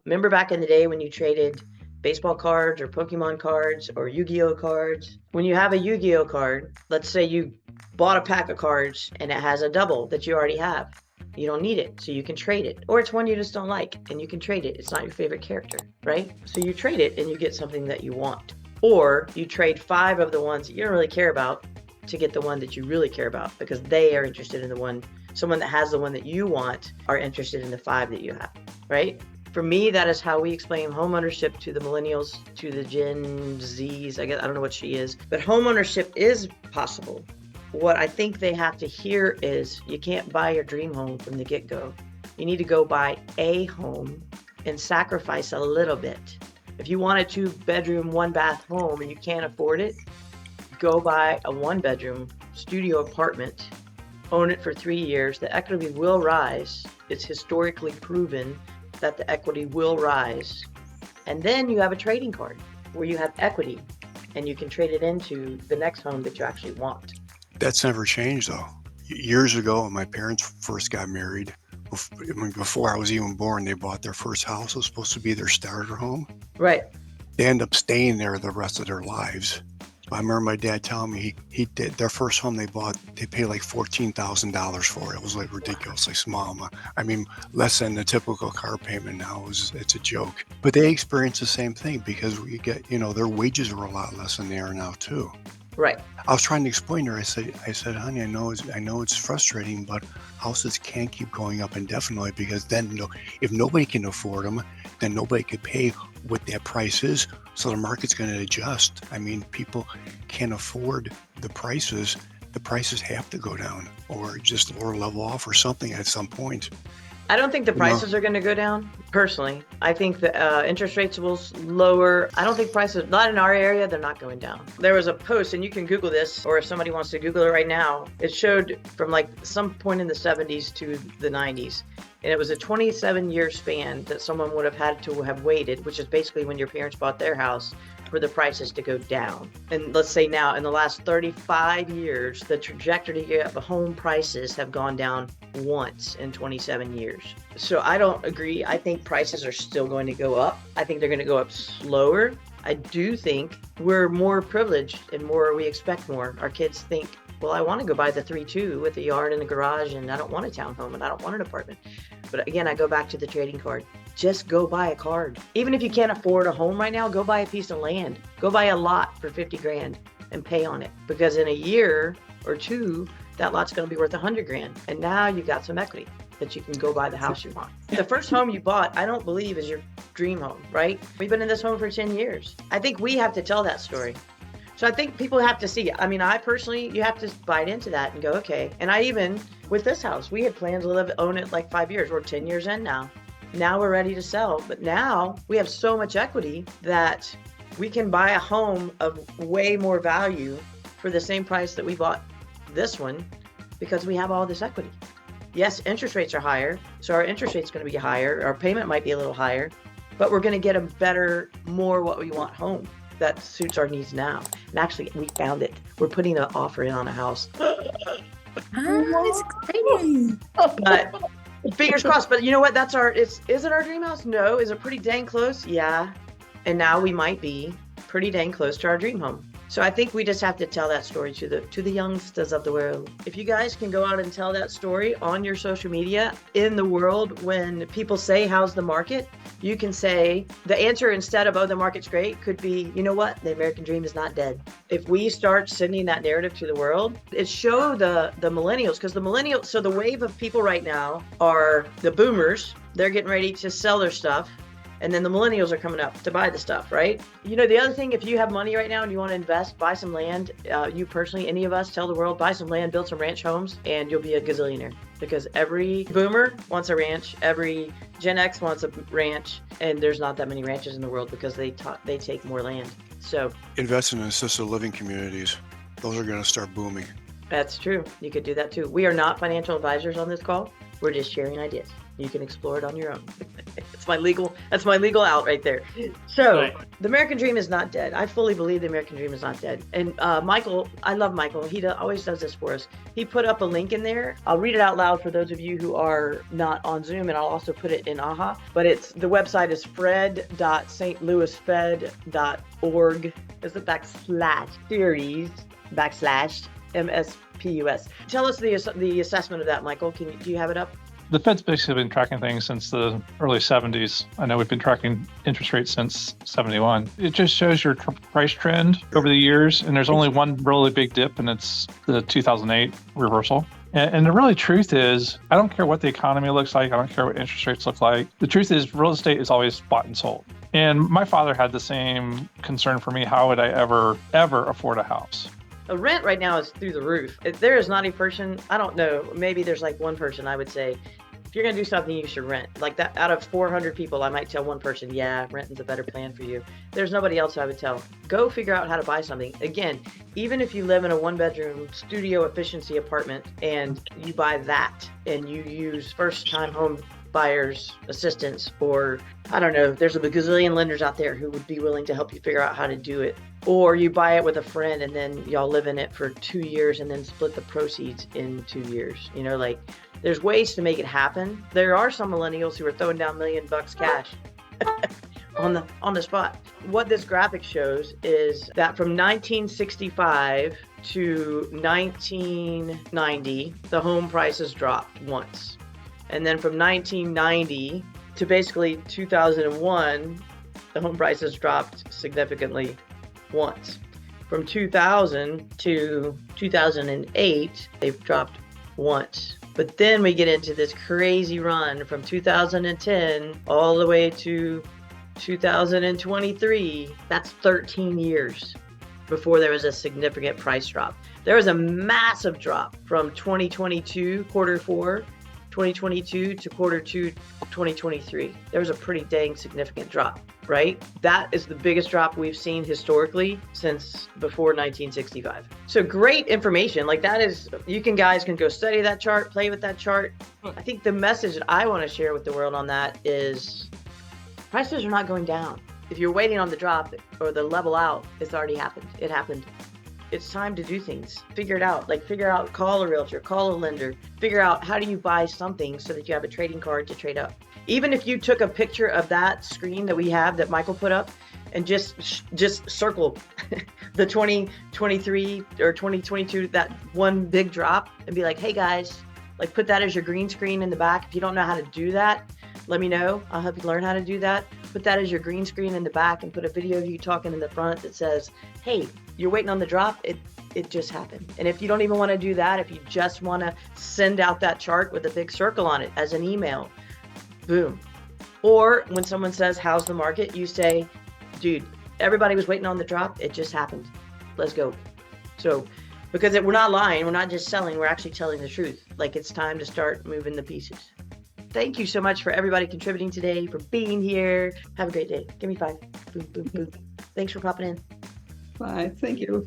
Remember back in the day when you traded baseball cards or Pokemon cards or Yu-Gi-Oh cards? When you have a Yu-Gi-Oh card, let's say you bought a pack of cards and it has a double that you already have. You don't need it, so you can trade it. Or it's one you just don't like and you can trade it. It's not your favorite character, right? So you trade it and you get something that you want. Or you trade 5 of the ones that you don't really care about to get the one that you really care about, because they are interested in the one, someone that has the one that you want are interested in the 5 that you have, right? For me, that is how we explain homeownership to the millennials, to the Gen Zs. I guess I don't know what she is, but homeownership is possible. What I think they have to hear is you can't buy your dream home from the get-go. You need to go buy a home and sacrifice a little bit. If you want a 2-bedroom, 1-bath home and you can't afford it, go buy a 1-bedroom studio apartment, own it for 3 years. The equity will rise. It's historically proven that the equity will rise. And then you have a trading card where you have equity and you can trade it into the next home that you actually want. That's never changed, though. Years ago, when my parents first got married, before I was even born, they bought their first house. It was supposed to be their starter home. Right. They end up staying there the rest of their lives. I remember my dad telling me he did their first home they bought. They paid like $14,000 for it. It was like ridiculously small. I mean, less than the typical car payment now. It's a joke. But they experienced the same thing because we get, their wages were a lot less than they are now too. Right. I was trying to explain to her. I said, honey, I know it's frustrating, but houses can't keep going up indefinitely, because then if nobody can afford them, then nobody could pay what that price is. So the market's going to adjust. I mean, people can't afford the prices. The prices have to go down or just lower level off or something at some point. I don't think the prices are going to go down, personally. I think the interest rates will lower. I don't think prices, not in our area, they're not going down. There was a post, and you can Google this, or if somebody wants to Google it right now, it showed from like some point in the 70s to the 90s. And it was a 27-year span that someone would have had to have waited, which is basically when your parents bought their house, for the prices to go down. And let's say now, in the last 35 years, the trajectory of home prices have gone down once in 27 years. So I don't agree. I think prices are still going to go up. I think they're going to go up slower. I do think we're more privileged and we expect more. Our kids think, well, I want to go buy the 3-2 with a yard and a garage, and I don't want a townhome and I don't want an apartment. But again, I go back to the trading card. Just go buy a card. Even if you can't afford a home right now, go buy a piece of land. Go buy a lot for 50 grand and pay on it. Because in a year or two, that lot's going to be worth 100 grand. And now you've got some equity that you can go buy the house you want. The first home you bought, I don't believe is your dream home, right? We've been in this home for 10 years. I think we have to tell that story. So I think people have to see it. I mean, I personally, you have to bite into that and go, okay. And I even, with this house, we had plans to own it like 5 years. We're 10 years in now. Now we're ready to sell. But now we have so much equity that we can buy a home of way more value for the same price that we bought this one, because we have all this equity. Yes, interest rates are higher. So our interest rate's going to be higher. Our payment might be a little higher, but we're going to get a better, more what we want home that suits our needs now. And actually, we found it. We're putting an offer in on a house. It's exciting. But fingers crossed. But you know what? Is it our dream house? No. Is it pretty dang close? Yeah. And now we might be pretty dang close to our dream home. So I think we just have to tell that story to the youngsters of the world. If you guys can go out and tell that story on your social media in the world, when people say, how's the market? You can say the answer, instead of, oh, the market's great, could be, you know what? The American dream is not dead. If we start sending that narrative to the world, it show the millennials, because the millennials, so the wave of people right now are the boomers. They're getting ready to sell their stuff. And then the millennials are coming up to buy the stuff, right? You know, the other thing, if you have money right now and you want to invest, buy some land. You personally, any of us, tell the world, buy some land, build some ranch homes, and you'll be a gazillionaire. Because every boomer wants a ranch, every Gen X wants a ranch, and there's not that many ranches in the world because they take more land. So invest in assisted living communities. Those are going to start booming. That's true. You could do that too. We are not financial advisors on this call. We're just sharing ideas. You can explore it on your own. That's my legal out right there. So Right. the American dream is not dead. I fully believe the American dream is not dead. And Michael, I love Michael. He always does this for us. He put up a link in there. I'll read it out loud for those of you who are not on Zoom, and I'll also put it in AHA. But the website is fred.stlouisfed.org. It's a /series/MSPUS. Tell us the assessment of that, Michael. Do you have it up? The Fed's basically been tracking things since the early 70s. I know we've been tracking interest rates since 71. It just shows your price trend over the years, and there's only one really big dip, and it's the 2008 reversal. And the really truth is, I don't care what the economy looks like. I don't care what interest rates look like. The truth is, real estate is always bought and sold. And my father had the same concern for me. How would I ever afford a house? The rent right now is through the roof. If there is not a person, I don't know, maybe there's like one person I would say, if you're going to do something, you should rent. Like that, out of 400 people, I might tell one person, yeah, renting's a better plan for you. There's nobody else I would tell. Go figure out how to buy something. Again, even if you live in a 1-bedroom studio efficiency apartment and you buy that and you use first-time home buyers assistance, or I don't know, there's a gazillion lenders out there who would be willing to help you figure out how to do it. Or you buy it with a friend and then y'all live in it for 2 years and then split the proceeds in 2 years. You know, like there's ways to make it happen. There are some millennials who are throwing down $1 million cash on the spot. What this graphic shows is that from 1965 to 1990, the home prices dropped once. And then from 1990 to basically 2001, the home prices dropped significantly once. From 2000 to 2008, they've dropped once. But then we get into this crazy run from 2010 all the way to 2023. That's 13 years before there was a significant price drop. There was a massive drop from 2022, quarter 4, 2022 to quarter 2, 2023. There was a pretty dang significant drop, right? That is the biggest drop we've seen historically since before 1965. So great information. Like that is, guys can go study that chart, play with that chart. I think the message that I want to share with the world on that is prices are not going down. If you're waiting on the drop or the level out, it's already happened. It happened. It's time to do things. Figure it out. Call a realtor, call a lender. Figure out how do you buy something so that you have a trading card to trade up. Even if you took a picture of that screen that we have that Michael put up and just circle the 2023 or 2022, that one big drop, and be like, hey guys, like put that as your green screen in the back. If you don't know how to do that, let me know. I'll help you learn how to do that. Put that as your green screen in the back and put a video of you talking in the front that says, hey, you're waiting on the drop. It just happened. And if you don't even want to do that, if you just want to send out that chart with a big circle on it as an email, boom. Or when someone says, how's the market? You say, dude, everybody was waiting on the drop. It just happened. Let's go. So, because we're not lying, we're not just selling, we're actually telling the truth. Like it's time to start moving the pieces. Thank you so much for everybody contributing today, for being here. Have a great day. Give me 5. Boom, boom, boom. Thanks for popping in. Bye. Thank you.